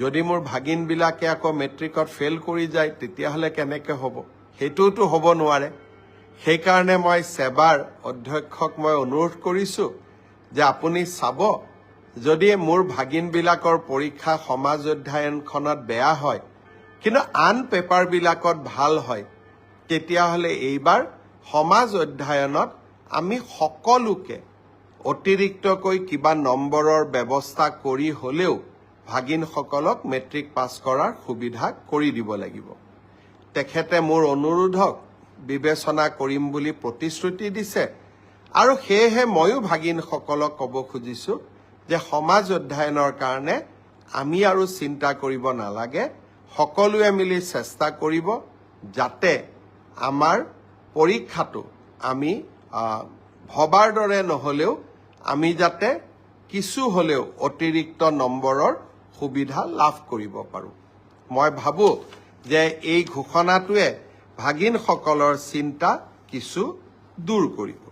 যদি মোৰ ভাগিনবিলাকে আকৌ মেট্ৰিকত ফেইল কৰি যায় তেতিয়াহ'লে কেনেকৈ হ'ব? সেইটোতো হ'ব নোৱাৰে। সেইকাৰণে মই সেবাৰ অধ্যক্ষক মই অনুৰোধ কৰিছোঁ যে আপুনি চাব, যদি মোৰ ভাগিনবিলাকৰ পৰীক্ষা সমাজ অধ্যয়নখনত বেয়া হয় কিন্তু আন পেপাৰবিলাকত ভাল হয়, তেতিয়াহ'লে এইবাৰ সমাজ অধ্যয়নত আমি সকলোকে অতিৰিক্তকৈ কিবা নম্বৰৰ ব্যৱস্থা কৰি হ'লেও ভাগিনসকলক মেট্ৰিক পাছ কৰাৰ সুবিধা কৰি দিব লাগিব। তেখেতে মোৰ অনুৰোধক বিবেচনা কৰিম বুলি প্ৰতিশ্ৰুতি দিছে আৰু সেয়েহে ময়ো ভাগিনসকলক ক'ব খুজিছোঁ যে সমাজ অধ্যয়নৰ কাৰণে আমি আৰু চিন্তা কৰিব নালাগে। সকলোৱে মিলি চেষ্টা কৰিব যাতে আমাৰ পৰীক্ষাটো আমি ভবাৰ দৰে নহ'লেও আমি যাতে কিছু হ'লেও অতিৰিক্ত নম্বৰৰ সুবিধা লাভ কৰিব পাৰোঁ। মই ভাবোঁ যে এই ঘোষণাটোৱে ভাগিনসকলৰ চিন্তা কিছু দূৰ কৰিব।